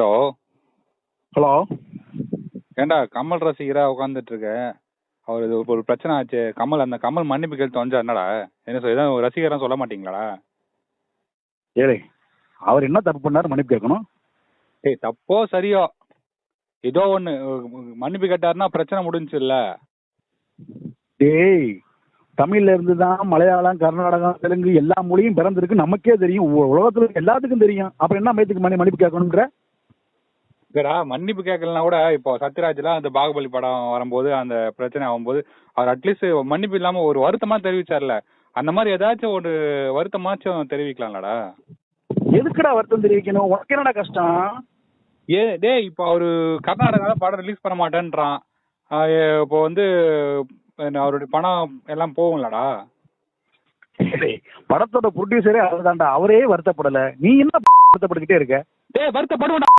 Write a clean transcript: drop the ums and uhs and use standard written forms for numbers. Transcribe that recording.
Hello hello. ஏண்டா கமல் ரசிகரா உட்காந்துட்டு இருக்க. அவர் இது ஒரு பிரச்சனை ஆச்சு. அந்த கமல் மன்னிப்பு கேட்டு தொலைஞ்சா என்னடா? என்ன சொல்ல ஏதாவது ரசிகரா சொல்ல மாட்டீங்களாடா? ஏழை அவர் என்ன தப்பு பண்ணாரு மன்னிப்பு கேட்கணும்? ஏய், தப்போ சரியோ ஏதோ ஒண்ணு மன்னிப்பு கேட்டாருன்னா பிரச்சனை முடிஞ்சு இல்ல. டேய், தமிழ்ல இருந்து தான் மலையாளம், கர்நாடகம், தெலுங்கு எல்லா மொழியும் பிறந்திருக்கு. நமக்கே தெரியும், உலகத்துல இருக்க எல்லாத்துக்கும் தெரியும். அப்புறம் என்ன மயத்துக்கு மன்னிப்பு கேட்கணும்ன்ற? சரிடா, மன்னிப்பு கேட்கலன்னா கூட இப்போ சத்யராஜ்ல அந்த பாகுபலி படம் வரும்போது அந்த பிரச்சனை ஆகும்போது அவர் அட்லீஸ்ட் மன்னிப்பு இல்லாம ஒரு வருத்தமா தெரிவிச்சார்ல. அந்த மாதிரி ஏதாச்சும் ஒரு வருத்தமாச்சும் தெரிவிக்கலாம்லடா. எதுக்குடா வருத்தம் தெரிவிக்கணும்? உனக்கு என்னடா கஷ்டம்? டேய், இப்போ அவரு கர்நாடகால படம் ரிலீஸ் பண்ண மாட்டேன்றான். இப்போ வந்து அவருடைய பணம் எல்லாம் போகும்லடா. படத்தோட ப்ரொடியூசரே அவர் தான்டா. அவரே வருத்தப்படல, நீ என்ன வருத்தப்பட்டுக்கிட்டே இருக்க? டேய், வருத்தப்படுவேன்.